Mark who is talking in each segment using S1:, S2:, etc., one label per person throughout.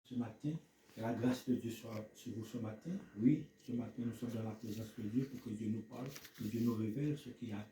S1: Ce matin, que la grâce de Dieu soit sur vous ce matin. Oui, ce matin, nous sommes dans la présence de Dieu pour que Dieu nous parle, que Dieu nous révèle ce qui a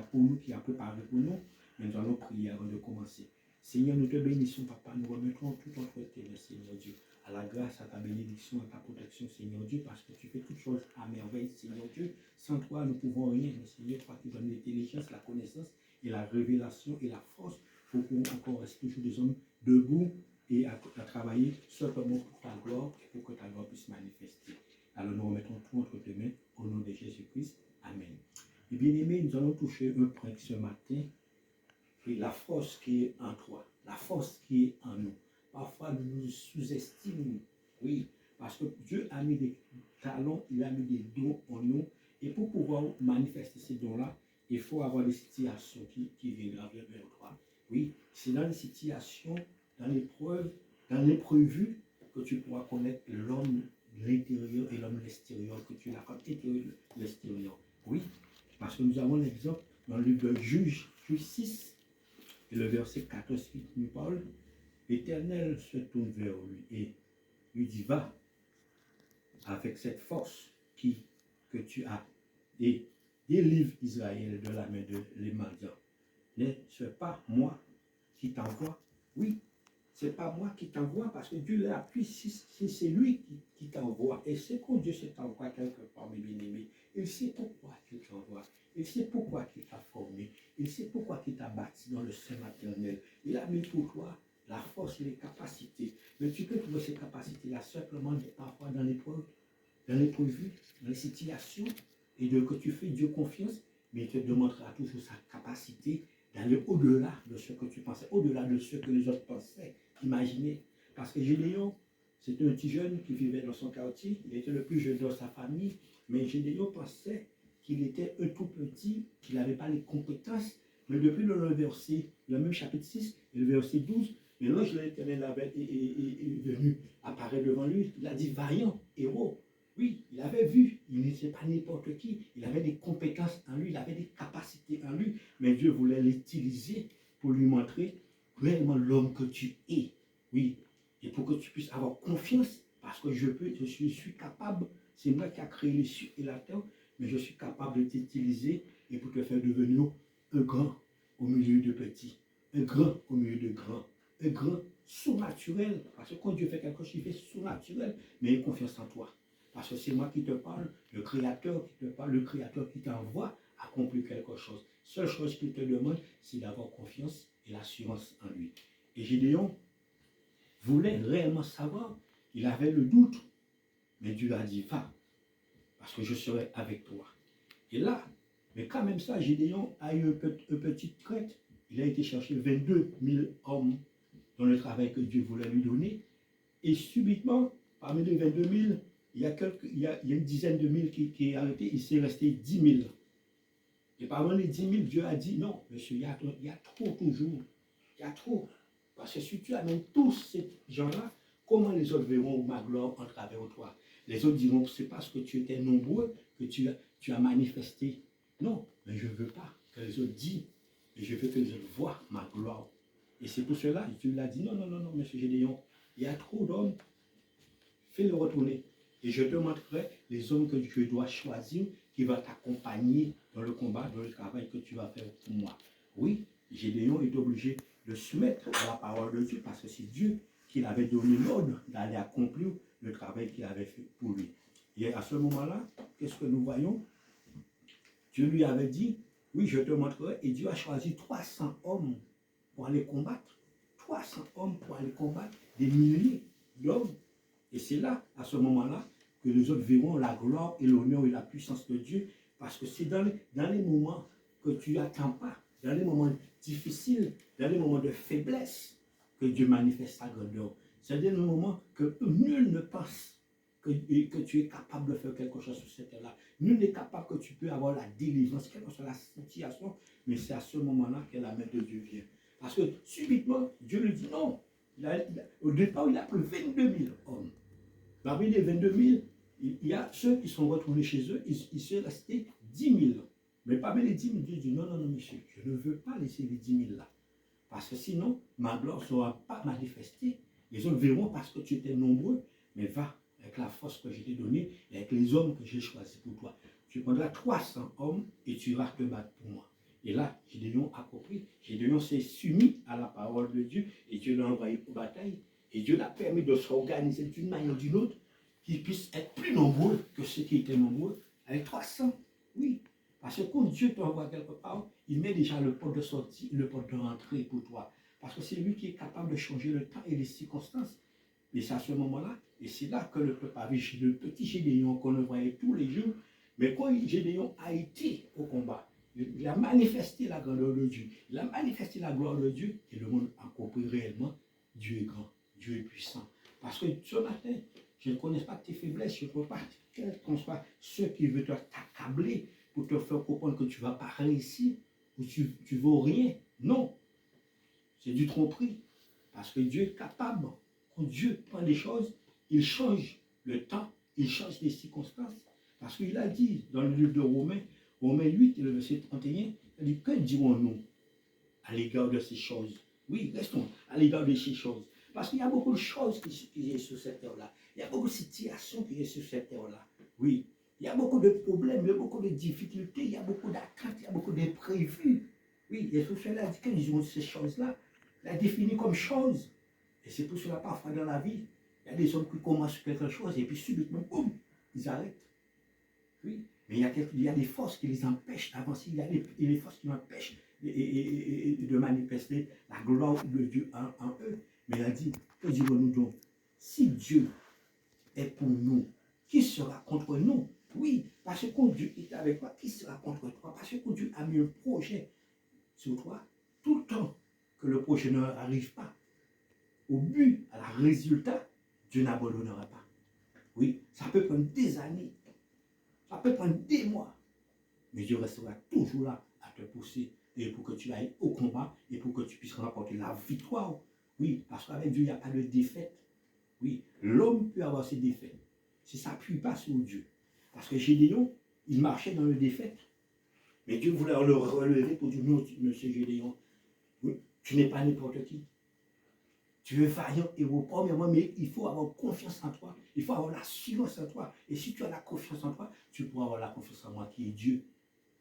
S1: pour nous, qui a préparé pour nous. Mais nous allons prier avant de commencer. Seigneur, nous te bénissons, Papa. Nous remettons tout entre tes mains, Seigneur Dieu. À la grâce, à ta bénédiction, à ta protection, Seigneur Dieu, parce que tu fais toutes choses à merveille, Seigneur Dieu. Sans toi, nous ne pouvons rien. Mais Seigneur, toi qui donnes l'intelligence, la connaissance et la révélation et la force pour qu'on encore reste toujours des hommes debout et à travailler simplement pour ta gloire et pour que ta gloire puisse manifester. Alors nous remettons tout entre tes mains au nom de Jésus-Christ. Amen. Et bien aimés, nous allons toucher un point ce matin, et la force qui est en toi, la force qui est en nous. Parfois nous nous sous-estimons, oui, parce que Dieu a mis des talents, il a mis des dons en nous, et pour pouvoir manifester ces dons-là, il faut avoir des situations qui viennent vers toi. Oui, c'est dans les situations, dans l'épreuve, dans l'imprévu, que tu pourras connaître l'homme de l'intérieur et l'homme de l'extérieur, que tu l'as comme intérieur de l'extérieur. Oui, parce que nous avons l'exemple dans le livre de Juge 6, et le verset 14 qui nous parle. L'Éternel se tourne vers lui et lui dit, va avec cette force que tu as et délivre Israël de la main de les mendiants. Ce n'est pas moi qui t'envoie. Oui, ce n'est pas moi qui t'envoie parce que Dieu l'appuie si c'est lui qui t'envoie. Et c'est quand Dieu t'envoie quelque part, mes bien-aimés, il sait pourquoi il t'envoie. Il sait pourquoi il t'a formé. Il sait pourquoi il t'a bâti dans le sein maternel. Il a mis pour toi la force et les capacités. Mais tu peux trouver ces capacités-là simplement parfois dans l'épreuve, dans l'imprévu, dans les situations, et que tu fais Dieu confiance, mais il te demandera toujours sa capacité d'aller au-delà de ce que tu pensais, au-delà de ce que les autres pensaient, imaginez. Parce que Gédéon, c'était un petit jeune qui vivait dans son quartier, il était le plus jeune dans sa famille, mais Gédéon pensait qu'il était un tout petit, qu'il n'avait pas les compétences. Mais depuis le verset, le même chapitre 6, et le verset 12, et l'ange de l'Éternel est venu apparaître devant lui, il a dit, vaillant, héros. Oui, il avait vu, il n'était pas n'importe qui, il avait des compétences en lui, il avait des capacités en lui, mais Dieu voulait l'utiliser pour lui montrer réellement l'homme que tu es. Oui, et pour que tu puisses avoir confiance, parce que je suis capable, c'est moi qui a créé les cieux et la terre, mais je suis capable de t'utiliser et pour te faire devenir un grand au milieu de petits, un grand au milieu de grands, un grand surnaturel, parce que quand Dieu fait quelque chose, il fait surnaturel, mais il a confiance en toi. Parce que c'est moi qui te parle, le Créateur qui te parle, le Créateur qui t'envoie accomplir quelque chose. Seule chose qu'il te demande, c'est d'avoir confiance et l'assurance en lui. Et Gédéon voulait réellement savoir, il avait le doute, mais Dieu a dit, va, parce que je serai avec toi. Et là, mais quand même ça, Gédéon a eu une petite crête. Il a été chercher 22 000 hommes dans le travail que Dieu voulait lui donner. Et subitement, parmi les 22 000, il y a une dizaine de mille qui est arrêté, il s'est resté 10 000. Et parmi les 10 000, Dieu a dit, non, monsieur, il y a trop toujours. Il y a trop. Parce que si tu amènes tous ces gens-là, comment les autres verront ma gloire en travers de toi? Les autres diront, c'est parce que tu étais nombreux que tu as manifesté. Non, mais je ne veux pas que les autres disent, et je veux que les autres voient ma gloire. Et c'est pour cela que Dieu l'a dit, non, non, non, non, monsieur Gédéon, il y a trop d'hommes, fais-le retourner. Et je te montrerai les hommes que je dois choisir qui vont t'accompagner dans le combat, dans le travail que tu vas faire pour moi. Oui, Gédéon est obligé de se mettre à la parole de Dieu parce que c'est Dieu qui avait donné l'ordre d'aller accomplir le travail qu'il avait fait pour lui. Et à ce moment-là, qu'est-ce que nous voyons? Dieu lui avait dit, oui, je te montrerai. Et Dieu a choisi 300 hommes pour aller combattre. 300 hommes pour aller combattre, des milliers d'hommes. Et c'est là, à ce moment-là, que les autres verront la gloire et l'honneur et la puissance de Dieu. Parce que c'est dans les moments que tu n'attends pas, dans les moments difficiles, dans les moments de faiblesse, que Dieu manifeste sa grandeur. C'est dans les moments que nul ne pense que tu es capable de faire quelque chose sur cette terre-là. Nul n'est capable que tu peux avoir la délivrance, quelle que soit la situation, mais c'est à ce moment-là que la main de Dieu vient. Parce que subitement, Dieu lui dit non. Au départ, il a pris 22 000 hommes. Parmi les 22 000, il y a ceux qui sont retournés chez eux, il s'est resté 10 000. Mais parmi les 10 000, Dieu dit non, non, non, monsieur, je ne veux pas laisser les 10 000 là. Parce que sinon, ma gloire ne sera pas manifestée. Les autres verront parce que tu étais nombreux, mais va avec la force que je t'ai donnée et avec les hommes que j'ai choisis pour toi. Tu prendras 300 hommes et tu iras te battre pour moi. Et là, Gédéon a compris. Gédéon s'est soumis à la parole de Dieu et Dieu l'a envoyé pour bataille. Et Dieu l'a permis de s'organiser d'une manière ou d'une autre, qu'ils puissent être plus nombreux que ceux qui étaient nombreux, avec 300. Oui. Parce que quand Dieu t'envoie quelque part, il met déjà le porte de sortie, le porte de rentrée pour toi. Parce que c'est lui qui est capable de changer le temps et les circonstances. Et c'est à ce moment-là, et c'est là que le peuple a vu le petit Gédéon qu'on le voyait tous les jours. Mais quand Gédéon a été au combat, il a manifesté la grandeur de Dieu, il a manifesté la gloire de Dieu, et le monde a compris réellement, Dieu est grand, Dieu est puissant. Parce que ce matin, je ne connais pas tes faiblesses, je ne connais pas quels qu'en soient ceux qui veulent t'accabler pour te faire comprendre que tu ne vas pas réussir, ou tu ne vaux rien. Non, c'est du tromperie. Parce que Dieu est capable. Quand Dieu prend des choses, il change le temps, il change les circonstances. Parce qu'il a dit dans le livre de Romains, Romains 8, le verset 31, il dit, que dirons-nous à l'égard de ces choses? Oui, restons à l'égard de ces choses. Parce qu'il y a beaucoup de choses qui sont sur cette terre-là. Il y a beaucoup de situations qui sont sur cette terre-là. Oui, il y a beaucoup de problèmes, il y a beaucoup de difficultés, il y a beaucoup d'attentes, il y a beaucoup d'imprévus. Oui, et sur cela dit que disons ces choses-là, il a défini comme choses. Et c'est pour cela, parfois dans la vie, il y a des hommes qui commencent quelque chose et puis subitement, boum, ils arrêtent. Oui, mais il y a des forces qui les empêchent d'avancer, il y a des forces qui empêchent de manifester la gloire de Dieu en eux. Mais il a dit, que dirons-nous donc? Si Dieu est pour nous, qui sera contre nous? Oui, parce que Dieu est avec toi, qui sera contre toi? Parce que Dieu a mis un projet sur toi, tout le temps que le projet ne arrive pas au but, à la résultat, Dieu n'abandonnera pas. Oui, ça peut prendre des années, ça peut prendre des mois, mais Dieu restera toujours là à te pousser et pour que tu ailles au combat et pour que tu puisses remporter la victoire. Oui, parce qu'avec Dieu, il n'y a pas de défaite. Oui, l'homme peut avoir ses défaites si ça n'appuie pas sur Dieu. Parce que Gédéon, il marchait dans le défaite. Mais Dieu voulait le relever pour dire non, monsieur Gédéon, oui, tu n'es pas n'importe qui. Tu es vaillant héros, premièrement, mais il faut avoir confiance en toi. Il faut avoir l'assurance en toi. Et si tu as la confiance en toi, tu pourras avoir la confiance en moi qui est Dieu.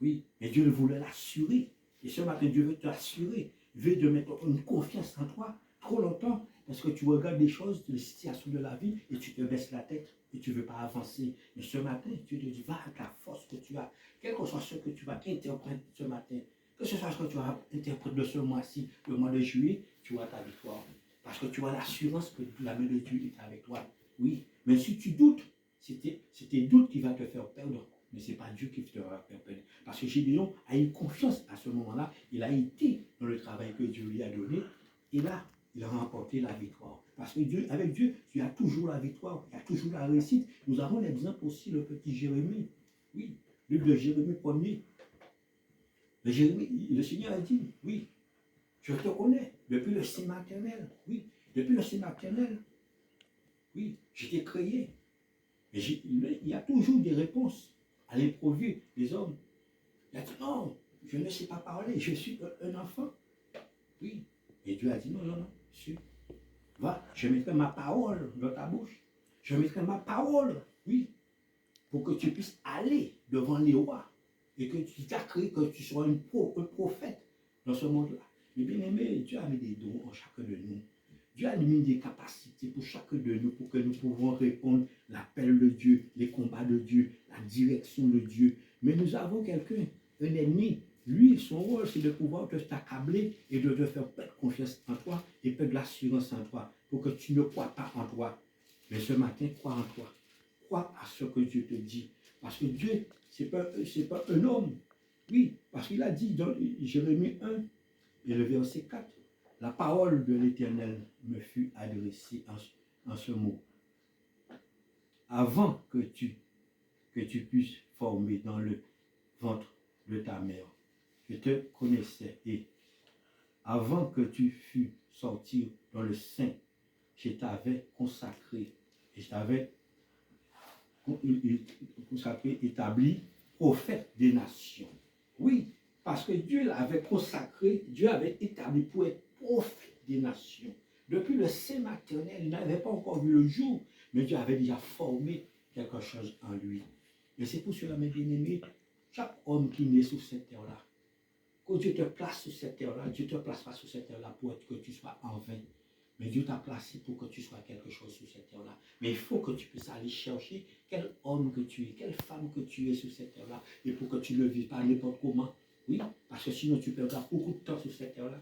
S1: Oui, mais Dieu voulait l'assurer. Et ce matin, Dieu veut t'assurer. Il veut te mettre une confiance en toi trop longtemps. Parce que tu regardes des choses, des situations de la vie, et tu te baisses la tête et tu ne veux pas avancer. Mais ce matin, Dieu te dit, va avec la force que tu as. Quel que soit ce que tu vas interpréter ce matin, que ce soit ce que tu vas interpréter de ce mois-ci, le mois de juillet, tu auras ta victoire. Parce que tu as l'assurance que la main de Dieu est avec toi. Oui, mais si tu doutes, c'est tes doutes qui vont te faire perdre. Mais ce n'est pas Dieu qui te fera faire perdre. Parce que Gédéon a eu confiance à ce moment-là. Il a été dans le travail que Dieu lui a donné. Et là, il a remporté la victoire. Parce que Dieu, avec Dieu, tu as toujours la victoire. Il y a toujours la réussite. Nous avons l'exemple aussi, le petit Jérémie. Oui, le livre de Jérémie 1er. Le Seigneur a dit, oui, je te connais depuis le sein maternel. Oui, depuis le sein maternel. Oui, je t'ai créé. Mais il y a toujours des réponses à l'improviste des hommes. Il a dit non, je ne sais pas parler, je suis un enfant. Oui. Et Dieu a dit non, non, non, monsieur, va, je mettrai ma parole dans ta bouche. Je mettrai ma parole, oui, pour que tu puisses aller devant les rois et que tu t'as créé, que tu sois un prophète dans ce monde-là. Mais bien aimé, Dieu a mis des dons en chacun de nous. Dieu a mis des capacités pour chacun de nous, pour que nous pouvons répondre à l'appel de Dieu, les combats de Dieu, la direction de Dieu. Mais nous avons quelqu'un, un ennemi. Lui, son rôle, c'est de pouvoir te t'accabler et de te faire perdre confiance en toi et perdre l'assurance en toi, pour que tu ne crois pas en toi. Mais ce matin, crois en toi. Crois à ce que Dieu te dit. Parce que Dieu, ce n'est pas un homme. Oui, parce qu'il a dit dans Jérémie 1, et le verset 4, la parole de l'Éternel me fut adressée en ce mot. Avant que tu puisses former dans le ventre de ta mère, je te connaissais et avant que tu fus sorti dans le sein, je t'avais consacré et je t'avais consacré, établi prophète des nations. Oui, parce que Dieu l'avait consacré, Dieu avait établi pour être prophète des nations. Depuis le sein maternel, il n'avait pas encore vu le jour, mais Dieu avait déjà formé quelque chose en lui. Et c'est pour cela, mes bien-aimés, chaque homme qui naît sur cette terre-là, quand Dieu te place sur cette terre-là, Dieu ne te place pas sur cette terre-là pour que tu sois en vain. Mais Dieu t'a placé pour que tu sois quelque chose sur cette terre-là. Mais il faut que tu puisses aller chercher quel homme que tu es, quelle femme que tu es sur cette terre-là. Et pour que tu ne le vives pas n'importe comment. Oui, parce que sinon tu perdras beaucoup de temps sur cette terre-là.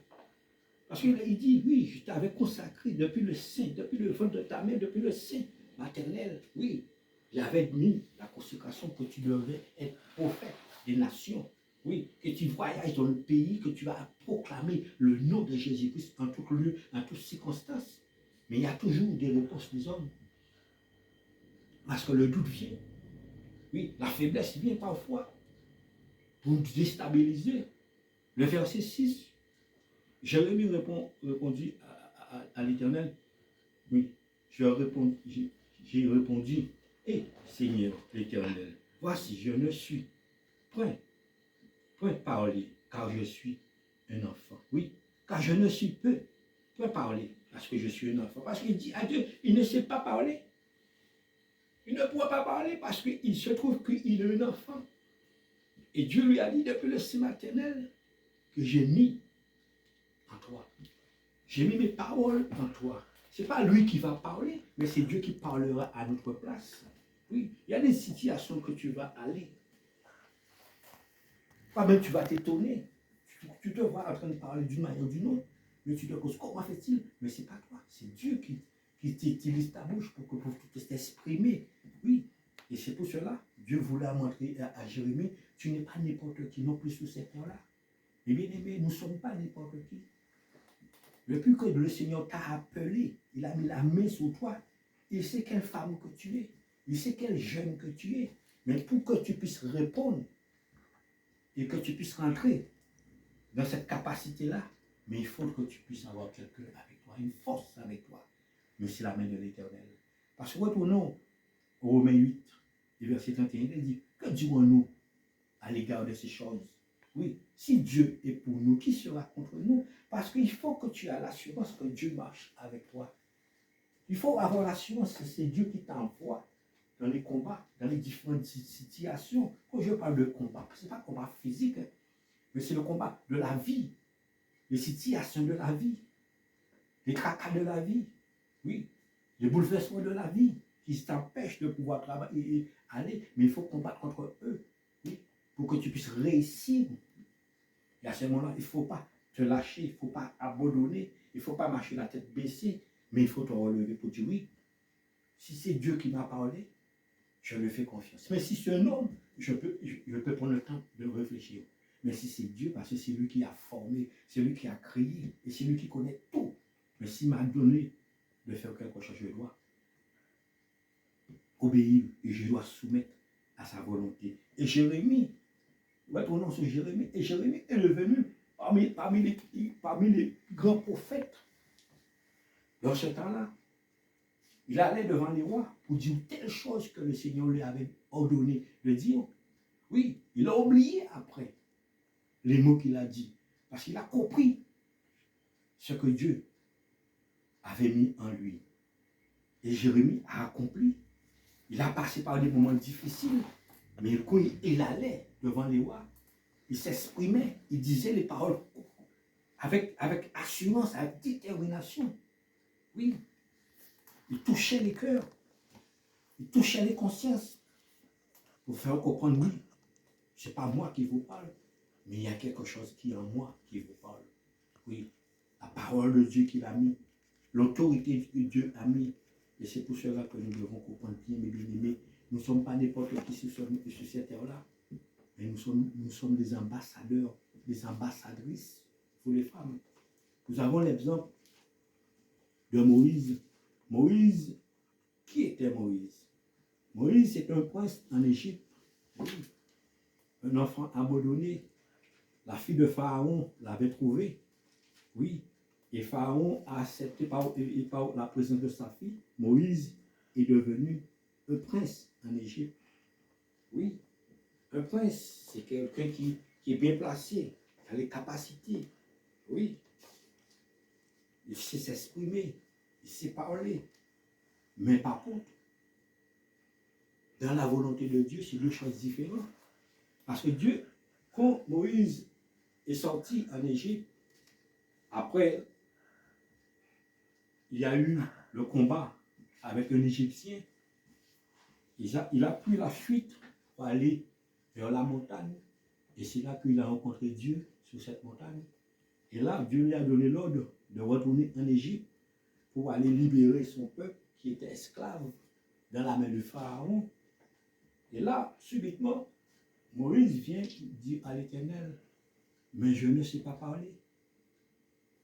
S1: Parce qu'il dit, oui, je t'avais consacré depuis le sein, depuis le ventre de ta mère, depuis le sein maternel. Oui, j'avais mis la consécration que tu devais être prophète des nations. Oui, que tu voyages dans le pays, que tu vas proclamer le nom de Jésus-Christ en tout lieu, en toutes circonstances. Mais il y a toujours des réponses des hommes. Parce que le doute vient. Oui, la faiblesse vient parfois pour déstabiliser. Le verset 6, Jérémie répondit à l'Éternel, oui, j'ai répondu, Seigneur l'Éternel, voici, je ne suis point parler, car je suis un enfant. Oui, car je ne suis point parler, parce que je suis un enfant. Parce qu'il dit à Dieu, il ne sait pas parler. Il ne pourra pas parler parce qu'il se trouve qu'il est un enfant. Et Dieu lui a dit depuis le sein maternel que j'ai mis en toi. J'ai mis mes paroles en toi. Ce n'est pas lui qui va parler, mais c'est Dieu qui parlera à notre place. Oui, il y a des situations que tu vas aller. Toi-même, tu vas t'étonner. Tu te vois en train de parler d'une manière ou d'une autre. Mais tu te poses, comment fait-il? Mais ce n'est pas toi, c'est Dieu qui t'utilise ta bouche pour que tu puisses t'exprimer. Oui, et c'est pour cela, Dieu voulait montrer à Jérémie, tu n'es pas n'importe qui non plus sur cette terre-là. Et bien aimé, nous ne sommes pas n'importe qui. Depuis que le Seigneur t'a appelé, il a mis la main sur toi, il sait quelle femme que tu es, il sait quel jeune que tu es. Mais pour que tu puisses répondre et que tu puisses rentrer dans cette capacité-là, mais il faut que tu puisses avoir quelqu'un avec toi, une force avec toi. Mais c'est la main de l'Éternel. Parce que retournons au Romains 8, et verset 31, il dit, que dirons-nous à l'égard de ces choses? Oui, si Dieu est pour nous, qui sera contre nous? Parce qu'il faut que tu aies l'assurance que Dieu marche avec toi. Il faut avoir l'assurance que c'est Dieu qui t'envoie dans les combats, dans les différentes situations. Quand je parle de combat, ce n'est pas un combat physique, mais c'est le combat de la vie, les situations de la vie, les tracas de la vie, oui, les bouleversements de la vie qui t'empêchent de pouvoir travailler et aller, mais il faut combattre contre eux, oui, pour que tu puisses réussir. Et à ce moment-là, il ne faut pas te lâcher, il ne faut pas abandonner, il ne faut pas marcher la tête baissée, mais il faut te relever pour dire oui, si c'est Dieu qui m'a parlé, je lui fais confiance. Mais si c'est un homme, je peux prendre le temps de réfléchir. Mais si c'est Dieu, parce que c'est lui qui a formé, c'est lui qui a créé, et c'est lui qui connaît tout. Mais s'il m'a donné de faire quelque chose, je dois obéir et je dois soumettre à sa volonté. Et Jérémie, retournons sur Jérémie, et Jérémie est devenu parmi les grands prophètes. Dans ce temps-là, il allait devant les rois pour dire telle chose que le Seigneur lui avait ordonné de dire. Oui, il a oublié après les mots qu'il a dit. Parce qu'il a compris ce que Dieu avait mis en lui. Et Jérémie a accompli. Il a passé par des moments difficiles. Mais quand il allait devant les rois, il s'exprimait, il disait les paroles avec assurance, avec détermination. Oui, il touchait les cœurs, il touchait les consciences pour faire comprendre, oui, ce n'est pas moi qui vous parle, mais il y a quelque chose qui est en moi qui vous parle. Oui, la parole de Dieu qu'il a mis, l'autorité que Dieu a mis. Et c'est pour cela que nous devons comprendre bien, mes bien-aimés, nous ne sommes pas n'importe qui sur cette terre-là, mais nous sommes des ambassadeurs, des ambassadrices pour les femmes. Nous avons l'exemple de Moïse. Moïse, qui était Moïse? Moïse, c'est un prince en Égypte, un enfant abandonné. La fille de Pharaon l'avait trouvé, oui, et Pharaon a accepté par la présence de sa fille. Moïse est devenu un prince en Égypte. Oui, un prince, c'est quelqu'un qui est bien placé, qui a les capacités. Oui. il sait s'exprimer, il sait parler. Mais par contre, dans la volonté de Dieu, c'est deux choses différentes. Parce que Dieu, quand Moïse est sorti en Égypte, après, il y a eu le combat avec un Égyptien. Il a pris la fuite pour aller vers la montagne. Et c'est là qu'il a rencontré Dieu sur cette montagne. Et là, Dieu lui a donné l'ordre de retourner en Égypte pour aller libérer son peuple qui était esclave dans la main du Pharaon. Et là, subitement, Moïse vient dire à l'Éternel, mais je ne sais pas parler.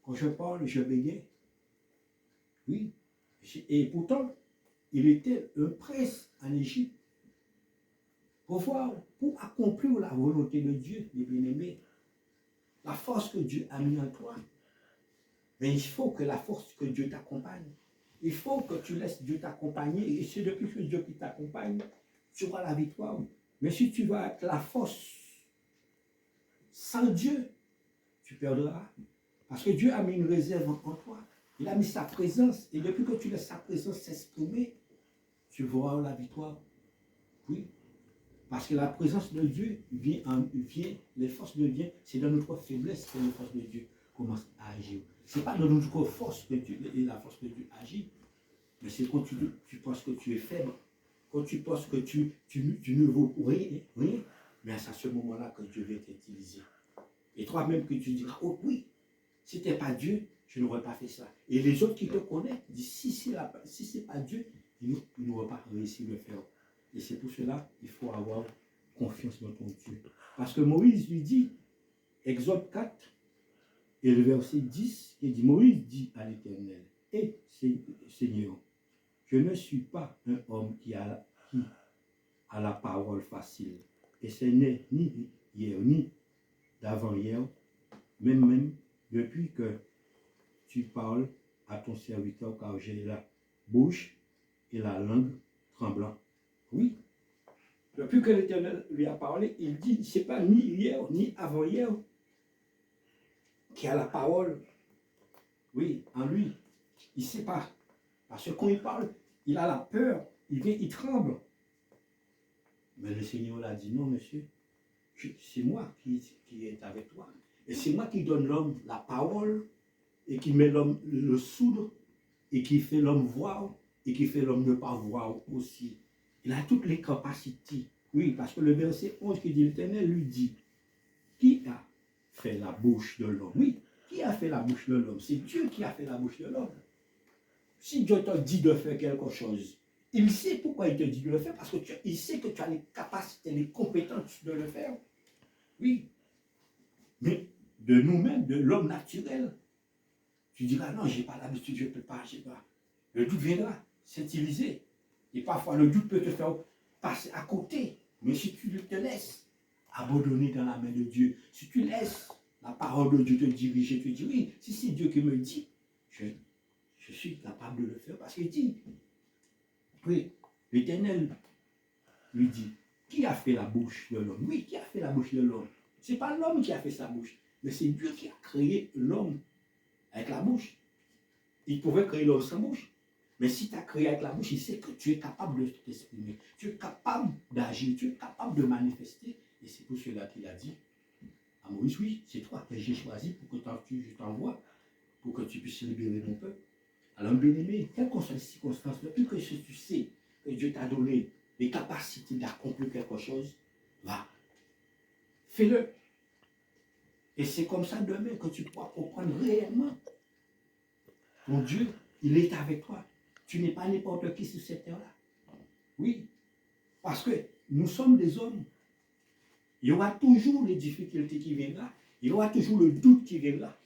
S1: Quand je parle, je bégaye. Oui. Et pourtant, il était un prince en Égypte. Pour accomplir la volonté de Dieu, mes bien-aimés, la force que Dieu a mis en toi, mais il faut que la force que Dieu t'accompagne. Il faut que tu laisses Dieu t'accompagner. Et c'est depuis que Dieu qui t'accompagne, tu auras la victoire. Mais si tu vas avec la force sans Dieu, tu perdras. Parce que Dieu a mis une réserve en toi. Il a mis sa présence. Et depuis que tu laisses sa présence s'exprimer, tu verras la victoire. Oui. Parce que la présence de Dieu vient, les forces de Dieu, c'est dans notre faiblesse que les forces de Dieu commencent à agir. Ce n'est pas dans notre force que la force de Dieu agit, mais c'est quand tu penses que tu es faible, quand tu penses que tu ne vaux rien, mais c'est à ce moment-là que Dieu va t'utiliser. Et toi-même que tu diras, oh oui, si ce n'était pas Dieu, je n'aurais pas fait ça. Et les autres qui te connaissent disent, si ce n'est pas Dieu, ils n'auraient pas réussi à le faire. Et c'est pour cela qu'il faut avoir confiance dans ton Dieu. Parce que Moïse lui dit, Exode 4, et le verset 10, il dit, Moïse dit à l'Éternel, Seigneur, je ne suis pas un homme qui a la parole facile. Et ce n'est ni hier, ni d'avant-hier, même depuis que tu parles à ton serviteur, car j'ai la bouche et la langue tremblant. Oui. Depuis que l'Éternel lui a parlé, il dit, ce n'est pas ni hier, ni avant-hier qui a la parole. Oui, en lui. Il ne sait pas. Parce que quand il parle, il a la peur, il tremble. Mais le Seigneur l'a dit, non, monsieur, c'est moi qui est avec toi. Et c'est moi qui donne l'homme la parole, et qui met l'homme le sourd, et qui fait l'homme voir, et qui fait l'homme ne pas voir aussi. Il a toutes les capacités. Oui, parce que le verset 11 qui dit, l'Éternel lui dit, qui a fait la bouche de l'homme? Oui, qui a fait la bouche de l'homme? C'est Dieu qui a fait la bouche de l'homme. Si Dieu te dit de faire quelque chose, il sait pourquoi il te dit de le faire, parce qu'il sait que tu as les capacités, les compétences de le faire. Oui. Mais de nous-mêmes, de l'homme naturel, tu diras, non, je n'ai pas l'habitude, je ne peux pas, je ne sais pas. Le doute viendra s'utiliser. Et parfois, le doute peut te faire passer à côté. Mais si tu te laisses abandonner dans la main de Dieu, si tu laisses la parole de Dieu te diriger, tu dis, oui, si c'est Dieu qui me dit, je suis capable de le faire. Parce qu'il dit, oui, l'Éternel lui dit, qui a fait la bouche de l'homme? Oui, qui a fait la bouche de l'homme? Ce n'est pas l'homme qui a fait sa bouche, mais c'est Dieu qui a créé l'homme avec la bouche. Il pouvait créer l'homme sans bouche. Mais si tu as créé avec la bouche, il sait que tu es capable de t'exprimer, tu es capable d'agir, tu es capable de manifester. Et c'est pour cela qu'il a dit à Moïse, oui, c'est toi que j'ai choisi pour que je t'envoie, pour que tu puisses libérer mon peuple. Alors, bien-aimé, quelles que soient les circonstances, depuis que tu sais que Dieu t'a donné les capacités d'accomplir quelque chose, va, fais-le. Et c'est comme ça demain que tu pourras comprendre réellement. Ton Dieu, il est avec toi. Tu n'es pas n'importe qui sur cette terre-là. Oui, parce que nous sommes des hommes. Il y aura toujours les difficultés qui viennent là. Il y aura toujours le doute qui vient là.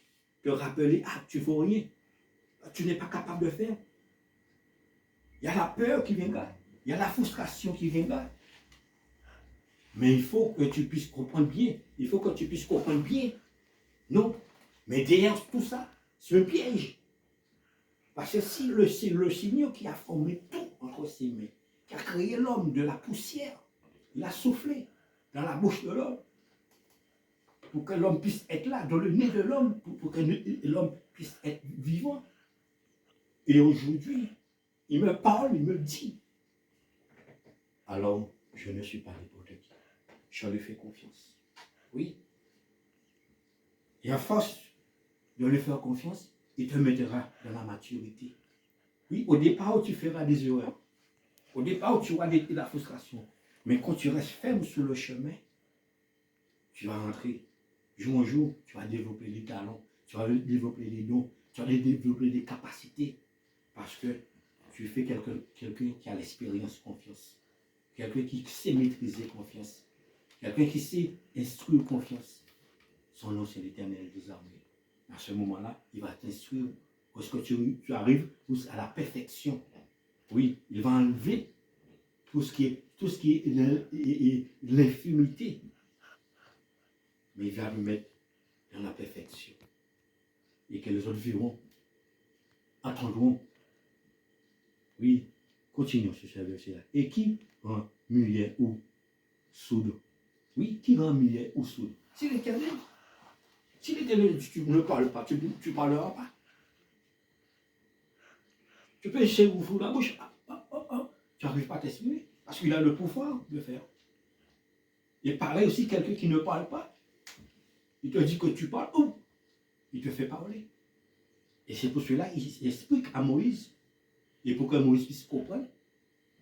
S1: Te rappeler, tu ne vaux rien. Tu n'es pas capable de faire. Il y a la peur qui vient là. Il y a la frustration qui vient là. Mais il faut que tu puisses comprendre bien. Il faut que tu puisses comprendre bien. Non. Mais derrière tout ça, c'est un piège. Parce que si c'est le Seigneur qui a formé tout entre ses mains, qui a créé l'homme de la poussière, il a soufflé dans la bouche de l'homme. pour que l'homme puisse être là, dans le nez de l'homme, pour que l'homme puisse être vivant. Et aujourd'hui, il me parle, il me dit. Alors, je ne suis pas n'importe qui. Je lui fais confiance. Oui. Et à force de lui faire confiance, il te mettra dans la maturité. Oui, au départ, tu feras des erreurs. Au départ, tu auras de la frustration. Mais quand tu restes ferme sur le chemin, tu vas rentrer. Jour en jour, tu vas développer des talents, tu vas développer des dons, tu vas développer des capacités. Parce que tu fais quelqu'un qui a l'expérience confiance. Quelqu'un qui sait maîtriser confiance. Quelqu'un qui sait instruire confiance. Son nom, c'est l'Éternel des armées. À ce moment-là, il va t'instruire lorsque tu arrives à la perfection. Oui, il va enlever tout ce qui est l'infimité. Mais il va nous mettre dans la perfection. Et que les autres verront, entendront. Oui, continuons sur ce verset-là. Et qui rend muet ou sourd? Oui, qui rend muet ou sourd? C'est l'Éternel. Si l'Éternel dit tu ne parles pas, tu ne parleras pas. Tu peux essayer d'ouvrir la bouche. Tu n'arrives pas à t'exprimer. Parce qu'il a le pouvoir de faire. Et pareil aussi, quelqu'un qui ne parle pas, il te dit que tu parles, il te fait parler. Et c'est pour cela qu'il explique à Moïse, et pour que Moïse puisse comprendre,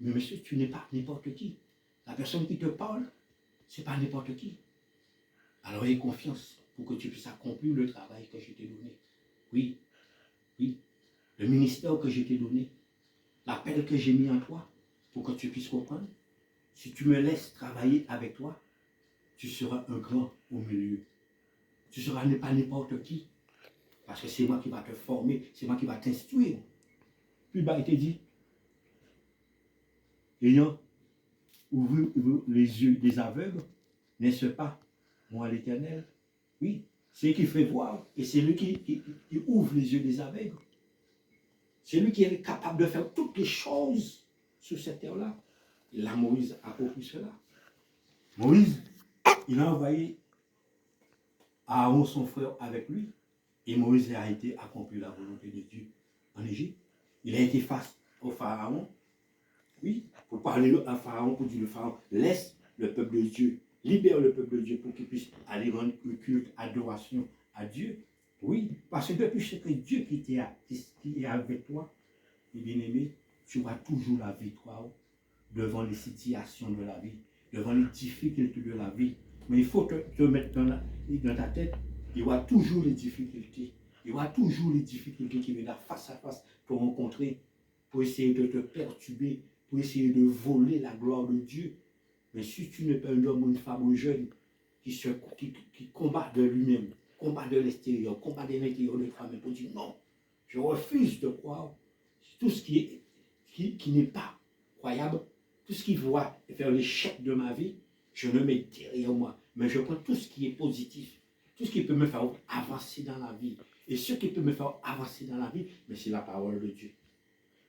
S1: mais monsieur, tu n'es pas n'importe qui. La personne qui te parle, ce n'est pas n'importe qui. Alors aie confiance pour que tu puisses accomplir le travail que je t'ai donné. Oui, oui, le ministère que je t'ai donné, l'appel que j'ai mis en toi, pour que tu puisses comprendre. Si tu me laisses travailler avec toi, tu seras un grand au milieu. Tu seras pas n'importe qui. Parce que c'est moi qui va te former, c'est moi qui va t'instruire. Puis bah, il te dit, ayant ouvert les yeux des aveugles, n'est-ce pas moi l'Éternel? Oui, c'est lui qui fait voir et c'est lui qui ouvre les yeux des aveugles. C'est lui qui est capable de faire toutes les choses sur cette terre-là. Et là, Moïse a compris cela. Moïse, il a envoyé Aaron, son frère, avec lui. Et Moïse a été accompli la volonté de Dieu en Égypte. Il a été face au Pharaon. Oui, pour parler à Pharaon, pour dire le Pharaon, laisse le peuple de Dieu, libère le peuple de Dieu pour qu'il puisse aller rendre le culte, adoration à Dieu. Oui, parce que depuis ce que Dieu qui est avec toi, et bien aimé, tu auras toujours la victoire devant les situations de la vie, devant les difficultés de la vie. Mais il faut te mettre dans ta tête, il y aura toujours les difficultés. Il y aura toujours les difficultés qui viennent face à face te rencontrer pour essayer de te perturber, pour essayer de voler la gloire de Dieu. Mais si tu n'es pas un homme ou une femme ou jeune qui combat de lui-même, combat de l'extérieur, combat de l'intérieur de toi-même, pour dire non, je refuse de croire tout ce qui n'est pas croyable, tout ce qui va faire l'échec de ma vie, je le mets derrière moi. Mais je prends tout ce qui est positif, tout ce qui peut me faire avancer dans la vie. Et ce qui peut me faire avancer dans la vie, mais c'est la parole de Dieu.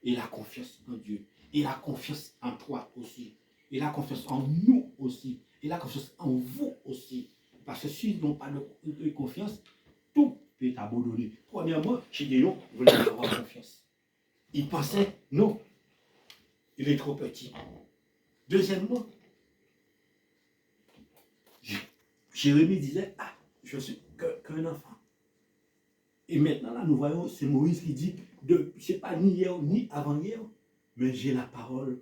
S1: Et la confiance en Dieu. Et la confiance en toi aussi. Et la confiance en nous aussi. Et la confiance en vous aussi. Parce que s'ils n'ont pas de confiance, tout peut être abandonné. Premièrement, chez Gédéon voulait avoir confiance. Il pensait, non, il est trop petit. Deuxièmement, Jérémie disait, je suis qu'un enfant. Et maintenant, là, nous voyons, c'est Moïse qui dit, je ne sais pas ni hier ni avant-hier, mais j'ai la parole.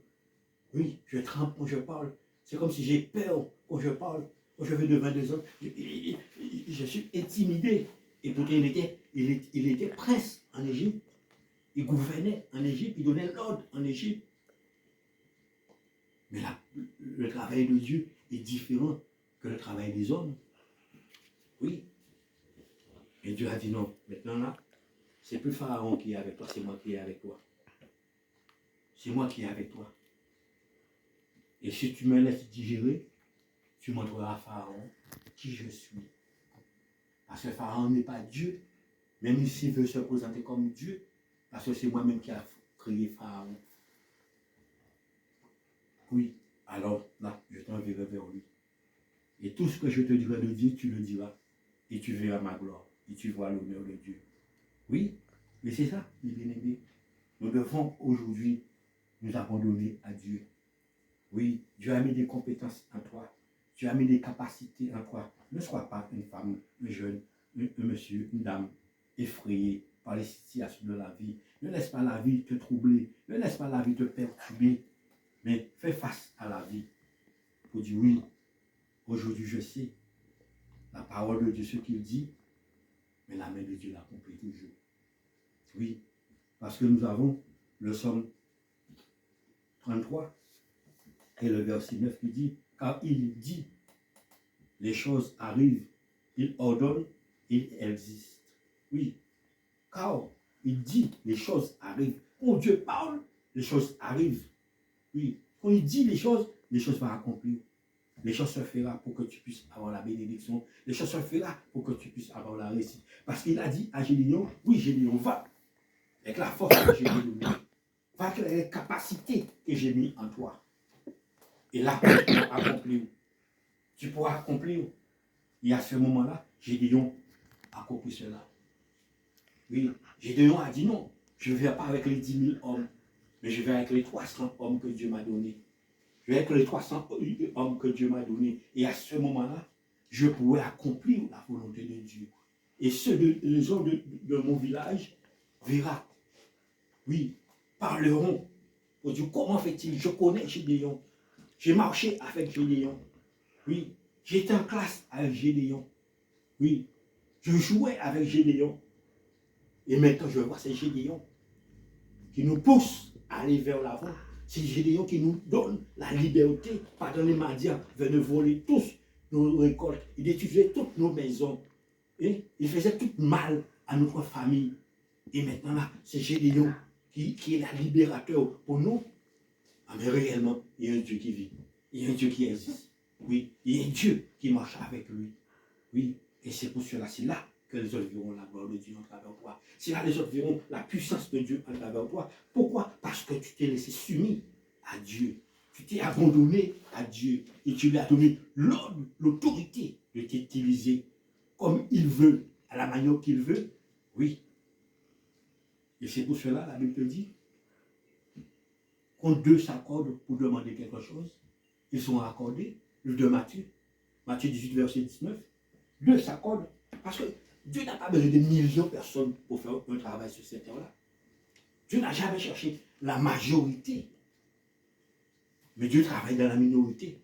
S1: Oui, je tremble quand je parle. C'est comme si j'ai peur quand je parle, quand je vais devant des autres. Je suis intimidé. Et pourtant, il était prince en Égypte. Il gouvernait en Égypte, il donnait l'ordre en Égypte. Mais là, le travail de Dieu est différent que le travail des hommes. Oui. Et Dieu a dit non. Maintenant là, c'est plus Pharaon qui est avec toi, c'est moi qui est avec toi. C'est moi qui est avec toi. Et si tu me laisses digérer, tu montreras à Pharaon qui je suis. Parce que Pharaon n'est pas Dieu, même s'il veut se présenter comme Dieu, parce que c'est moi-même qui ai créé Pharaon. Oui, alors là, je t'enverrai vers lui. Et tout ce que je te dirai de dire, tu le diras. et tu verras ma gloire, et tu vois l'honneur de Dieu. Oui, mais c'est ça, mes bien-aimés. Nous devons aujourd'hui nous abandonner à Dieu. Oui, Dieu a mis des compétences en toi. Dieu a mis des capacités en toi. Ne sois pas une femme, un jeune, un monsieur, une dame effrayée par les situations de la vie. Ne laisse pas la vie te troubler. Ne laisse pas la vie te perturber. Mais fais face à la vie. Pour dire oui, aujourd'hui je sais la parole de Dieu, ce qu'il dit, mais la main de Dieu l'accomplit toujours. Oui, parce que nous avons le psaume 33 et le verset 9 qui dit, car il dit, les choses arrivent, il ordonne, il existe. Oui, car il dit, les choses arrivent. Quand Dieu parle, les choses arrivent. Oui, quand il dit les choses vont accomplir. Les choses se feront pour que tu puisses avoir la bénédiction. Les choses se feront pour que tu puisses avoir la réussite. Parce qu'il a dit à Gédéon, oui Gédéon, va avec la force que j'ai donnée. Va avec les capacités que j'ai mis en toi. Et là, tu pourras accomplir. Tu pourras accomplir. Et à ce moment-là, Gédéon a accompli cela. Oui, Gédéon a dit non, je ne vais pas avec les 10 000 hommes, mais je vais avec les 300 hommes que Dieu m'a donnés. Je vais avec les 300 hommes que Dieu m'a donnés. Et à ce moment-là, je pourrai accomplir la volonté de Dieu. Et les gens de mon village verront, oui, parleront. Pour dire comment fait-il? Je connais Gédéon. J'ai marché avec Gédéon. Oui, j'étais en classe avec Gédéon. Oui, je jouais avec Gédéon. Et maintenant, je vois c'est Gédéon qui nous pousse à aller vers l'avant. C'est Gédéon qui nous donne la liberté. Pardon les Madians venaient voler tous nos récoltes. Il détruisait toutes nos maisons. Et il faisait tout mal à notre famille. Et maintenant, là, c'est Gédéon qui est la libérateur pour nous. Ah, mais réellement, il y a un Dieu qui vit. Il y a un Dieu qui existe. Oui, il y a un Dieu qui marche avec lui. Oui, et c'est pour cela, c'est là que les autres verront la gloire de Dieu en travers toi. C'est là que les autres verront la puissance de Dieu en travers toi. Pourquoi? Parce que tu t'es laissé soumis à Dieu. Tu t'es abandonné à Dieu. Et tu lui as donné l'ordre, l'autorité de t'utiliser comme il veut, à la manière qu'il veut. Oui. Et c'est pour cela, la Bible te dit, quand deux s'accordent pour demander quelque chose, ils sont accordés. Le 2 Matthieu, Matthieu 18, verset 19. Deux s'accordent. Parce que Dieu n'a pas besoin de millions de personnes pour faire un travail sur cette terre-là. Dieu n'a jamais cherché la majorité. Mais Dieu travaille dans la minorité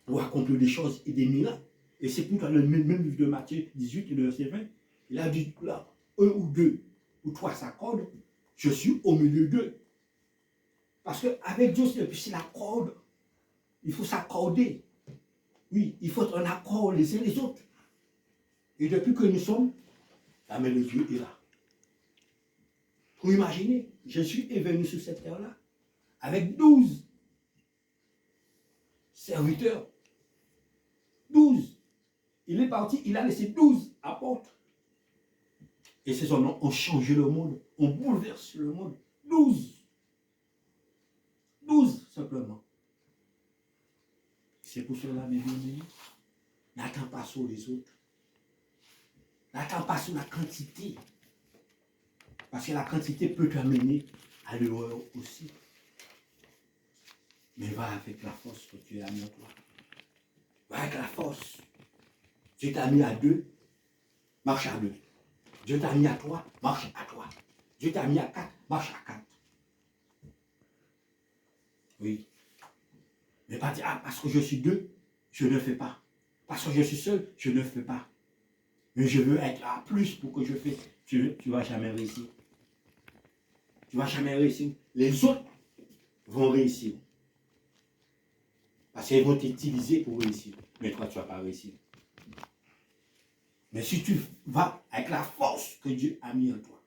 S1: pour accomplir des choses et des miracles. Et c'est pourquoi le même livre de Matthieu 18, le verset 20, il a dit là, un ou deux ou trois s'accordent, je suis au milieu d'eux. Parce qu'avec Dieu, c'est la corde. Il faut s'accorder. Oui, il faut être en accord les uns les autres. Et depuis que nous sommes, la main de Dieu est là. Pour imaginer, Jésus est venu sur cette terre-là avec 12 serviteurs. 12. Il est parti, il a laissé 12 apôtres. Et ces hommes ont changé le monde, ont bouleversé le monde. 12. 12 simplement. C'est pour cela, mes amis, n'attends pas sur les autres. N'attends pas sur la quantité. Parce que la quantité peut t'amener à l'erreur aussi. Mais va avec la force que tu as mis en toi. Va avec la force. Dieu t'a mis à deux, marche à deux. Dieu t'a mis à trois, marche à trois. Dieu t'a mis à quatre, marche à quatre. Oui. Mais pas dire, ah, parce que je suis deux, je ne fais pas. Parce que je suis seul, je ne fais pas. Mais je veux être à plus pour que je fasse. Tu ne vas jamais réussir. Tu ne vas jamais réussir. Les autres vont réussir. Parce qu'ils vont t'utiliser pour réussir. Mais toi, tu ne vas pas réussir. Mais si tu vas avec la force que Dieu a mis en toi,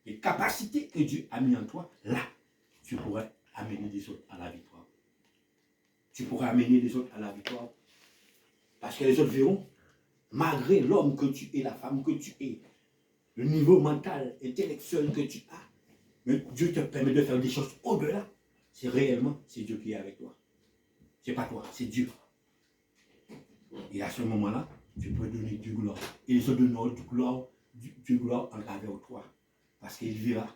S1: les capacités que Dieu a mis en toi, là, tu pourrais amener les autres à la victoire. Tu pourrais amener les autres à la victoire. Parce que les autres verront, malgré l'homme que tu es, la femme que tu es, le niveau mental, intellectuel que tu as, mais Dieu te permet de faire des choses au-delà. C'est réellement, c'est Dieu qui est avec toi. C'est pas toi, c'est Dieu. Et à ce moment-là, tu peux donner du gloire. Et ils se donneront du gloire en travers toi. Parce qu'il verra.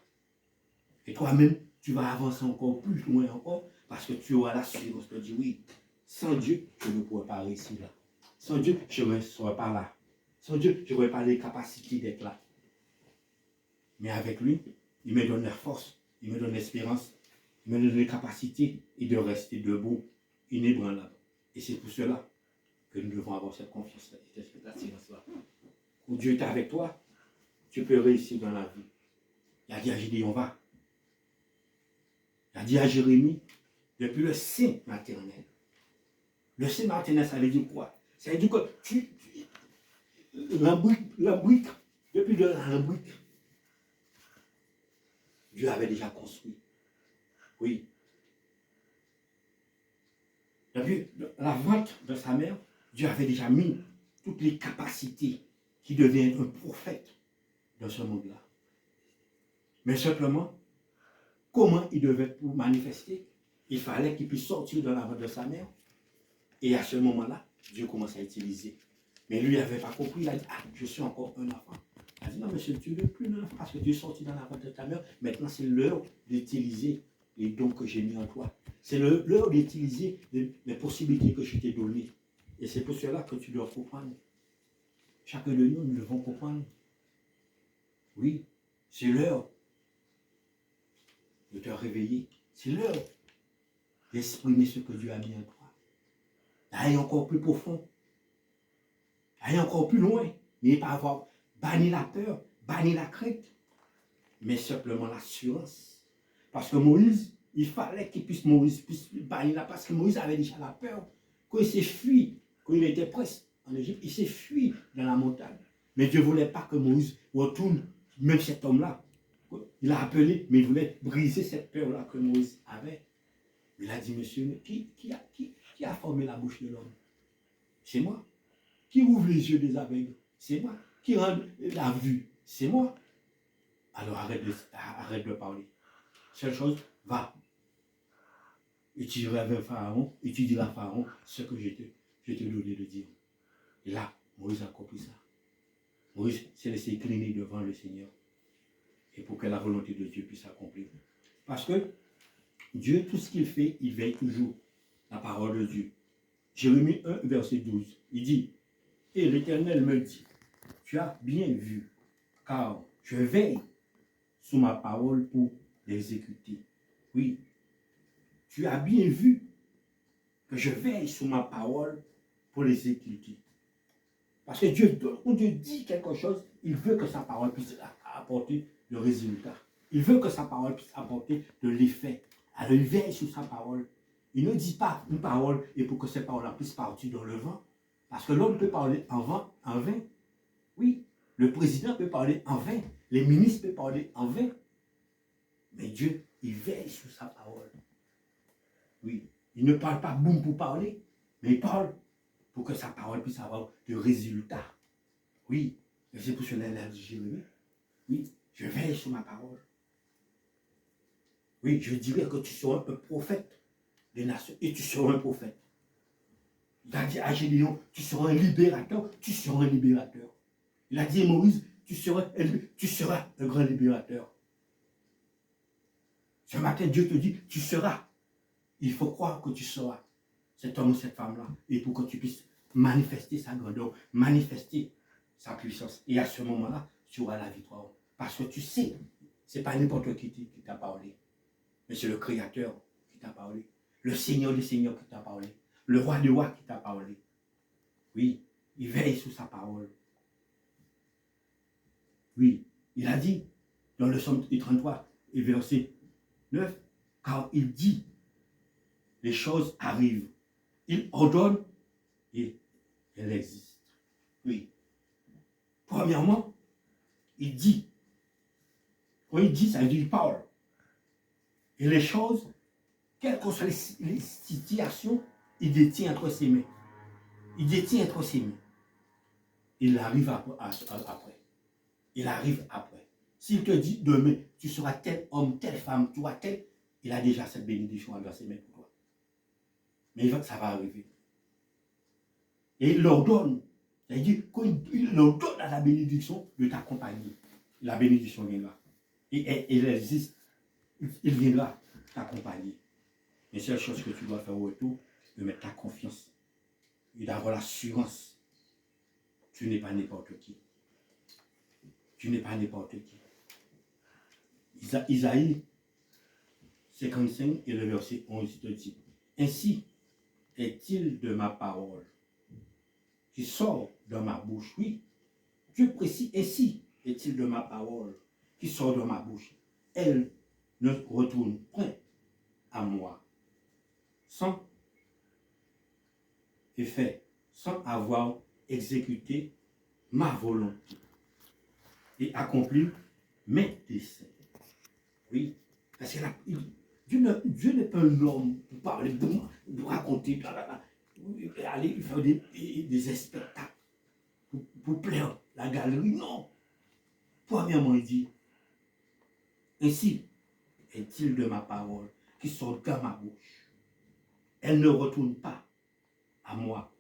S1: Et toi-même, tu vas avancer encore plus loin encore, parce que tu auras l'assurance de dire oui, sans Dieu, je ne pourrais pas réussir là. Sans Dieu, je ne serais pas là. Sans Dieu, je n'aurais pas les capacités d'être là. Mais avec lui, il me donne la force, il me donne l'espérance, il me donne les capacités et de rester debout, inébranlable. Et c'est pour cela que nous devons avoir cette confiance et cette assurance-là. Où Dieu est avec toi, tu peux réussir dans la vie. Il a dit à Gédéon, va. Il a dit à Jérémie, depuis le sein maternel. Le sein maternel, ça veut dire quoi? Ça veut dire que la brique, depuis de la brique, Dieu avait déjà construit. Oui. Depuis la vente de sa mère, Dieu avait déjà mis toutes les capacités qui deviennent un prophète dans ce monde-là. Mais simplement, comment il devait manifester? Il fallait qu'il puisse sortir de la vente de sa mère. Et à ce moment-là, Dieu commence à utiliser. Mais lui, il n'avait pas compris. Il a dit, ah, je suis encore un enfant. Il a dit, non, monsieur, tu ne veux plus un enfant parce que Dieu est sorti dans la vente de ta mère. Maintenant, c'est l'heure d'utiliser les dons que j'ai mis en toi. C'est l'heure d'utiliser les possibilités que je t'ai données. Et c'est pour cela que tu dois comprendre. Chacun de nous, nous devons comprendre. Oui, c'est l'heure de te réveiller. C'est l'heure d'exprimer ce que Dieu a mis en toi. D'aller encore plus profond. D'aller encore plus loin. Mais pas avoir banni la peur, banni la crainte. Mais simplement l'assurance. Parce que Moïse, il fallait qu'il puisse bannir la peur. Parce que Moïse avait déjà la peur. Quand il s'est fui, quand il était presque en Égypte, il s'est fui dans la montagne. Mais Dieu ne voulait pas que Moïse retourne, même cet homme-là. Il a appelé, mais il voulait briser cette peur-là que Moïse avait. Il a dit, monsieur, qui a formé la bouche de l'homme? C'est moi. Qui ouvre les yeux des aveugles? C'est moi. Qui rend la vue? C'est moi. Alors arrête de parler. Seule chose, va. Et tu iras vers Pharaon, et tu diras à Pharaon ce que je t'ai donné de dire. Et là, Moïse a compris ça. Moïse s'est laissé incliner devant le Seigneur. Et pour que la volonté de Dieu puisse s'accomplir. Parce que Dieu, tout ce qu'il fait, il veille toujours la parole de Dieu. Jérémie 1, verset 12, il dit, et l'Éternel me dit, tu as bien vu, car je veille sur ma parole pour l'exécuter. Oui, tu as bien vu que je veille sur ma parole pour l'exécuter. Parce que Dieu, quand Dieu dit quelque chose, il veut que sa parole puisse apporter le résultat. Il veut que sa parole puisse apporter de l'effet. Alors il veille sur sa parole. Il ne dit pas une parole et pour que cette parole puisse partir dans le vent. Parce que l'homme peut parler en vain. Oui, le président peut parler en vain. Les ministres peuvent parler en vain. Mais Dieu, il veille sur sa parole. Oui, il ne parle pas boum pour parler, mais il parle pour que sa parole puisse avoir de résultats. Oui, et c'est pour cela qu'il a dit Jérémie. Oui, je veille sur ma parole. Oui, je dirais que tu seras un prophète des nations et tu seras un prophète. Il a dit à Gédéon, tu seras un libérateur, tu seras un libérateur. Il a dit à Moïse, tu seras un grand libérateur. Ce matin, Dieu te dit, tu seras. Il faut croire que tu seras cet homme ou cette femme-là. Et pour que tu puisses manifester sa grandeur, manifester sa puissance. Et à ce moment-là, tu auras la victoire. Parce que tu sais, ce n'est pas n'importe qui t'a parlé. Mais c'est le Créateur qui t'a parlé. Le Seigneur des Seigneurs qui t'a parlé. Le Roi des Rois qui t'a parlé. Oui, il veille sur sa parole. Oui, il a dit dans le psaume 33 et verset 9, car il dit, les choses arrivent. Il ordonne et elles existent. Oui. Premièrement, il dit. Quand il dit, ça veut dire il parle. Et les choses, quelles que soient les situations, il détient entre ses mains. Il détient entre ses mains. Il arrive après. Il arrive après. S'il te dit demain, tu seras tel homme, telle femme, tu vois tel, il a déjà cette bénédiction dans ses mains pour toi. Mais ça va arriver. Et il l'ordonne C'est-à-dire qu'il leur donne la bénédiction de t'accompagner. La bénédiction viendra. Et elle existe. Il viendra t'accompagner. Mais c'est la chose que tu dois faire au retour, de mettre ta confiance et d'avoir l'assurance. Tu n'es pas n'importe qui. Tu n'es pas n'importe qui. Isaïe 55 et le verset 11 te dit, ainsi est-il de ma parole qui sort de ma bouche. Oui, Dieu précise, ainsi est-il de ma parole qui sort de ma bouche. Elle ne retourne point à moi sans effet, sans avoir exécuté ma volonté et accompli mes desseins. Oui, parce que Dieu n'est pas un homme pour parler, pour raconter, aller faire des spectacles pour plaire la galerie. Non. Premièrement, il dit, ainsi est-il de ma parole qui sort de ma bouche. Elle ne retourne pas à moi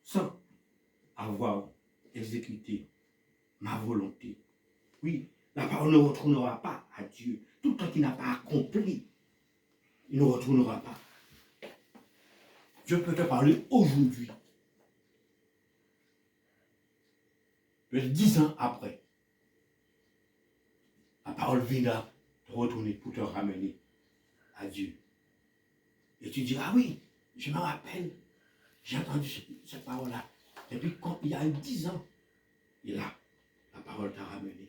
S1: sans avoir exécuté ma volonté. Oui, la parole ne retournera pas à Dieu. Tout ce qu'il n'a pas accompli, il ne retournera pas. Dieu peut te parler aujourd'hui. 10 ans après, la parole viendra te retourner pour te ramener à Dieu. Et tu diras, ah oui, je me rappelle, j'ai entendu cette parole-là. Et puis quand il y a 10 ans, et là, la parole t'a ramené.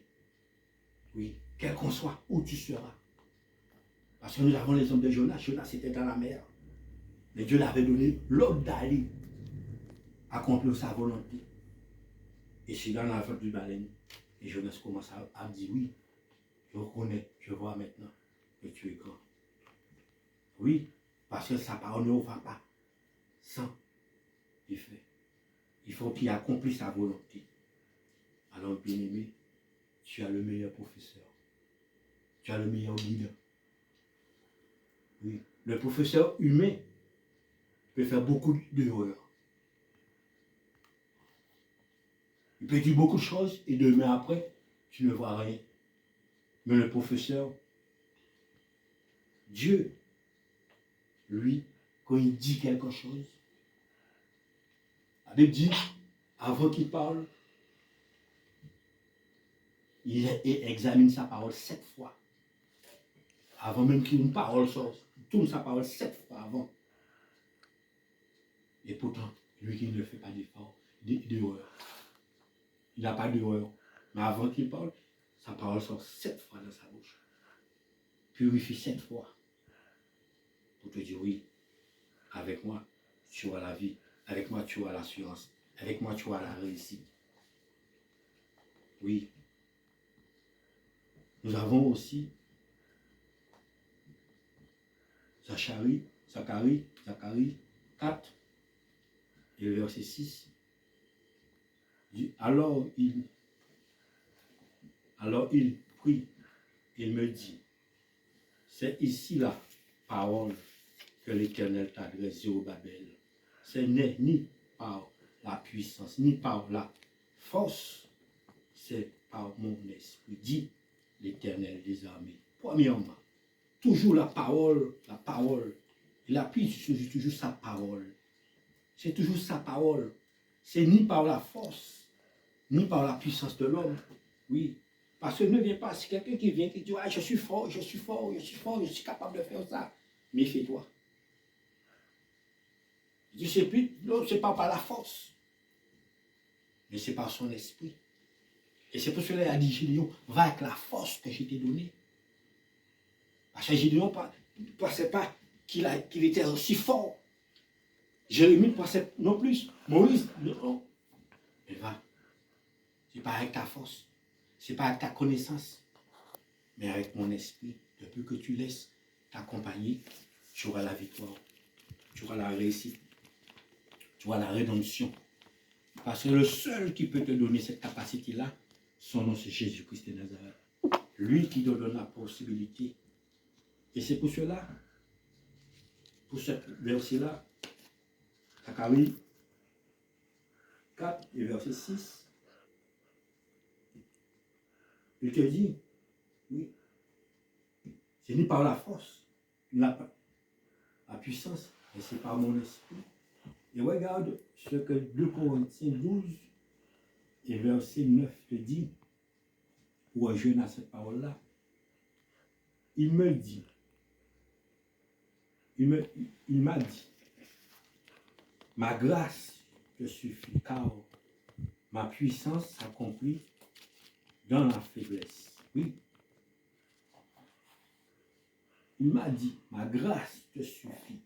S1: Oui, quel qu'on soit, où tu seras. Parce que nous avons les hommes de Jonas. Jonas était dans la mer. Mais Dieu l'avait donné l'ordre d'aller accomplir sa volonté. Et c'est dans la flotte du baleine. Et Jonas commence à dire, oui, je reconnais, je vois maintenant que tu es grand. Oui, parce que sa parole ne va pas sans effet. Il faut qu'il accomplisse sa volonté. Alors, bien-aimé, tu as le meilleur professeur. Tu as le meilleur guide. Oui, le professeur humain peut faire beaucoup d'erreurs. Il peut dire beaucoup de choses et demain après, tu ne vois rien. Mais le professeur, Dieu, lui, quand il dit quelque chose, la Bible dit, avant qu'il parle, il examine sa parole 7 fois. Avant même qu'une parole sorte, il tourne sa parole 7 fois avant. Et pourtant, lui qui ne fait pas d'erreur. Il n'a pas d'erreur. Mais avant qu'il parle, sa parole sort 7 fois dans sa bouche. Purifie 7 fois. Pour te dire oui, avec moi, tu auras la vie. Avec moi, tu auras l'assurance. Avec moi, tu auras la réussite. Oui. Nous avons aussi Zacharie 4 et le verset 6. Alors il prie, il me dit, c'est ici la parole que l'Éternel t'adresse, Zérubabel. Ce n'est ni par la puissance, ni par la force, c'est par mon esprit, dit l'Éternel des armées. Premièrement, toujours la parole, il appuie sur toujours sa parole. C'est toujours sa parole. C'est ni par la force, ni par la puissance de l'homme. Oui. Parce que ne vient pas, c'est quelqu'un qui vient qui dit, ah, je suis fort, je suis capable de faire ça. Méfie-toi. Je sais plus, non, c'est pas par la force, mais c'est par son esprit. Et c'est pour cela qu'il a dit, Gédéon, va avec la force que je t'ai donnée. Parce que Gédéon ne pensait pas qu'il était aussi fort. Jérémie ne pensait non plus. Moïse, non. Mais va. Ce n'est pas avec ta force. Ce n'est pas avec ta connaissance. Mais avec mon esprit. Depuis que tu laisses t'accompagner, tu auras la victoire. Tu auras la réussite. Tu auras la rédemption. Parce que le seul qui peut te donner cette capacité-là, son nom c'est Jésus-Christ de Nazareth. Lui qui te donne la possibilité. Et c'est pour cela, pour ce verset-là, Zacharie 4 et verset 6, il te dit, oui, c'est ni par la force, la puissance, mais c'est par mon esprit. Et regarde ce que 2 Corinthiens 12 et verset 9 te dit, pour un jeune à cette parole-là. Il m'a dit, ma grâce te suffit, car ma puissance s'accomplit dans la faiblesse. Oui. Il m'a dit, ma grâce te suffit,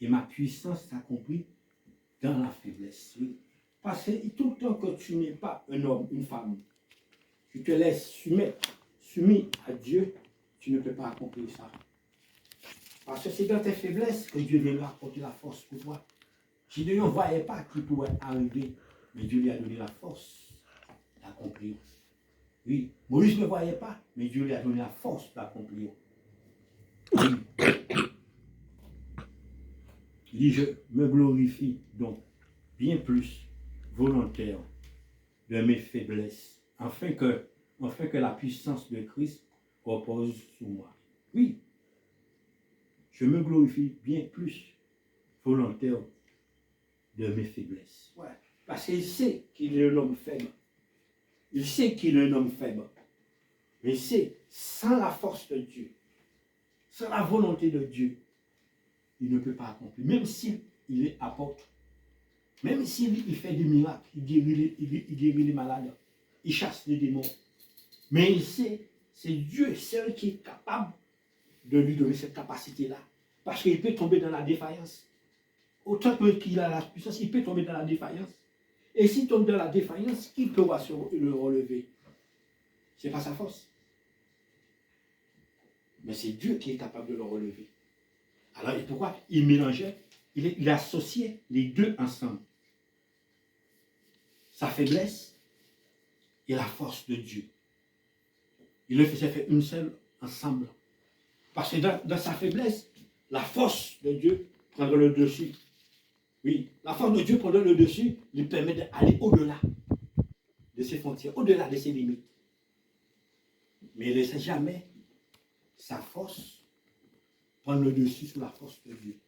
S1: et ma puissance s'accomplit dans la faiblesse. Oui. Parce que tout le temps que tu n'es pas un homme, une femme, tu te laisses soumis à Dieu, tu ne peux pas accomplir ça. Parce que c'est dans tes faiblesses que Dieu viendra apporter la force pour toi. Si Dieu ne voyait pas qu'il pourrait arriver, mais Dieu lui a donné la force d'accomplir. Oui, Moïse ne voyait pas, mais Dieu lui a donné la force d'accomplir. Oui. Il dit, je me glorifie donc bien plus volontaire de mes faiblesses, afin que la puissance de Christ repose sur moi. Oui, je me glorifie bien plus volontaire de mes faiblesses. Ouais. Parce qu'il sait qu'il est un homme faible. Il sait qu'il est un homme faible. Mais il sait, sans la force de Dieu, sans la volonté de Dieu, il ne peut pas accomplir. Même s'il est apôtre, même s'il fait des miracles, il guérit les malades, il chasse les démons. Mais il sait, c'est Dieu seul qui est capable de lui donner cette capacité-là. Parce qu'il peut tomber dans la défaillance. Autant qu'il a la puissance, il peut tomber dans la défaillance. Et s'il tombe dans la défaillance, qui pourra le relever? Ce n'est pas sa force. Mais c'est Dieu qui est capable de le relever. Alors, et pourquoi il mélangeait, il associait les deux ensemble. Sa faiblesse et la force de Dieu. Il le faisait faire une seule ensemble. Parce que dans sa faiblesse, la force de Dieu prendra le dessus. Oui, la force de Dieu prendra le dessus, lui permet d'aller au-delà de ses frontières, au-delà de ses limites. Mais il ne laisse jamais sa force prendre le dessus sur la force de Dieu.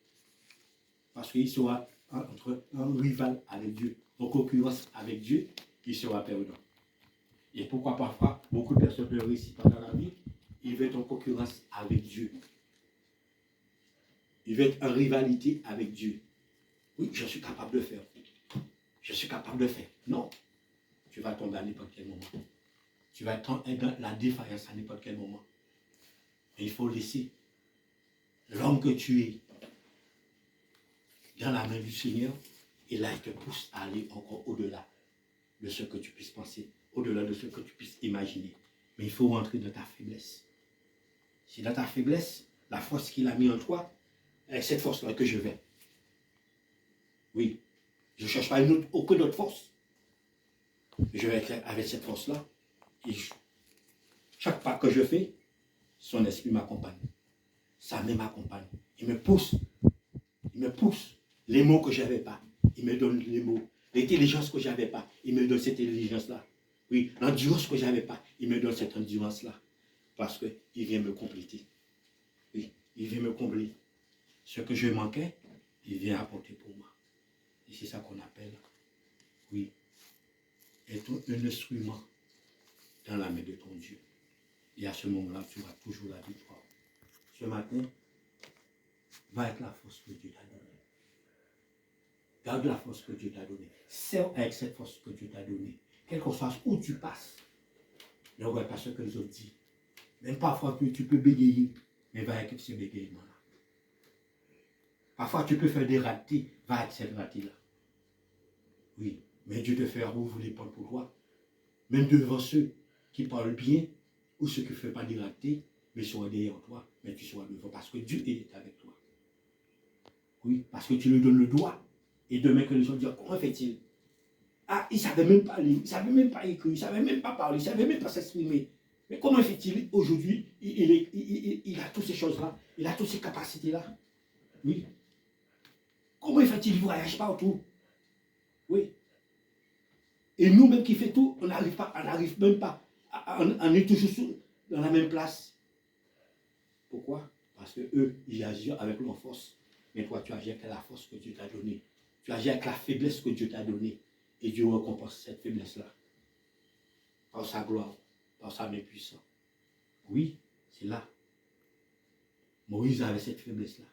S1: Parce qu'il sera entre un rival avec Dieu, en concurrence avec Dieu, il sera perdant. Et pourquoi parfois beaucoup de personnes ne réussissent pas dans la vie? Ils veulent être en concurrence avec Dieu. Ils veulent être en rivalité avec Dieu. Oui, je suis capable de faire. Je suis capable de faire. Non. Tu vas tomber à n'importe quel moment. Tu vas être dans la défaillance à n'importe quel moment. Mais il faut laisser l'homme que tu es dans la main du Seigneur, et là, il te pousse à aller encore au-delà de ce que tu puisses penser, au-delà de ce que tu puisses imaginer. Mais il faut rentrer dans ta faiblesse. C'est dans ta faiblesse, la force qu'il a mis en toi, avec cette force-là que je vais. Oui, je ne cherche pas aucune autre force. Je vais être avec cette force-là. Et chaque pas que je fais, son esprit m'accompagne. Sa main m'accompagne. Il me pousse. Il me pousse. Les mots que je n'avais pas, il me donne les mots. L'intelligence que je n'avais pas, il me donne cette intelligence-là. Oui, l'endurance que je n'avais pas, il me donne cette endurance-là. Parce qu'il vient me compléter. Oui, il vient me combler. Ce que je manquais, il vient apporter pour moi. Et c'est ça qu'on appelle, oui, être un instrument dans la main de ton Dieu. Et à ce moment-là, tu auras toujours la victoire. Ce matin, va avec la force que Dieu t'a donnée. Garde la force que Dieu t'a donnée. Sers avec cette force que Dieu t'a donnée. Quel qu'on fasse où tu passes, ne regarde pas ce que les autres disent. Même parfois, tu peux bégayer, mais va avec ce bégayement-là. Parfois, tu peux faire des ratés, va avec cette ratés-là. Oui, mais Dieu te fait ouvrir les portes pour toi. Même devant ceux qui parlent bien, ou ceux qui ne font pas des ratés, mais sont derrière toi, mais tu seras devant, parce que Dieu est avec toi. Oui, parce que tu lui donnes le doigt. Et demain que les gens disent, comment fait-il? Ah, il ne savait même pas lire, il ne savait même pas écrire, il ne savait même pas parler, il ne savait même pas s'exprimer. Mais comment fait-il aujourd'hui? Il a toutes ces choses-là, il a toutes ces capacités-là. Oui. Comment fait-il? Il voyage partout. Oui. Et nous-mêmes qui fait tout, on n'arrive même pas. On est toujours dans la même place. Pourquoi? Parce que eux, ils agissent avec leur force. Mais toi, tu agis avec la force que Dieu t'a donnée. Tu agis avec la faiblesse que Dieu t'a donnée. Et Dieu récompense cette faiblesse-là. Par sa gloire, par sa main puissante. Oui, c'est là. Moïse avait cette faiblesse-là.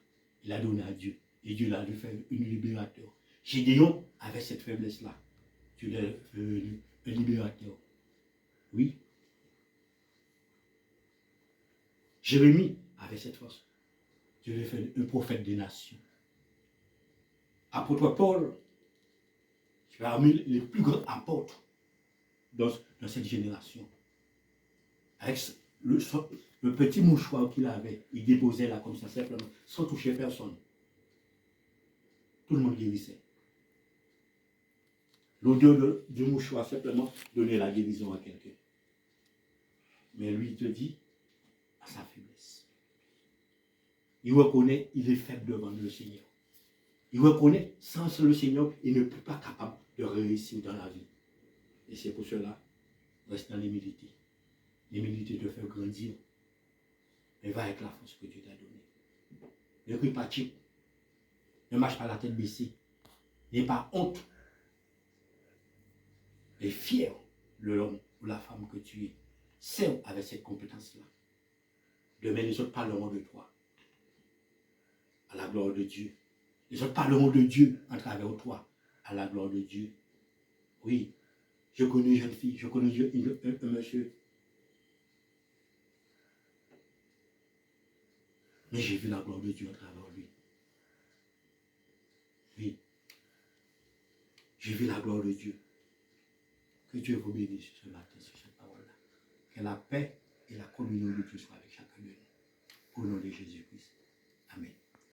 S1: Il a donné à Dieu. Et Dieu l'a fait un libérateur. Gédéon avait cette faiblesse-là. Dieu l'a fait un libérateur. Oui. Jérémie avait cette force. Dieu l'a fait un prophète des nations. Apôtre Paul, tu as mis les plus grands apôtres dans cette génération. Avec le petit mouchoir qu'il avait, il déposait là comme ça simplement, sans toucher personne. Tout le monde guérissait. L'odeur du mouchoir simplement donnait la guérison à quelqu'un. Mais lui, il te dit, à sa faiblesse. Il reconnaît, il est faible devant le Seigneur. Il reconnaît, sans le Seigneur, il ne peut pas capable de réussir dans la vie. Et c'est pour cela, reste dans l'humilité. L'humilité te fait grandir. Mais va avec la force que Dieu t'a donnée. Ne crie pas cheap. Ne marche pas la tête baissée. N'aie pas honte. Et fier de l'homme ou la femme que tu es. Serve avec cette compétence-là. Demain, les autres parleront de toi. À la gloire de Dieu. Les autres parleront de Dieu à travers toi. À la gloire de Dieu. Oui. Je connais une jeune fille. Je connais un monsieur. Mais j'ai vu la gloire de Dieu à travers lui. Oui. J'ai vu la gloire de Dieu. Que Dieu vous bénisse ce matin sur cette parole-là. Que la paix et la communion de Dieu soient avec chacun de nous. Au nom de Jésus-Christ.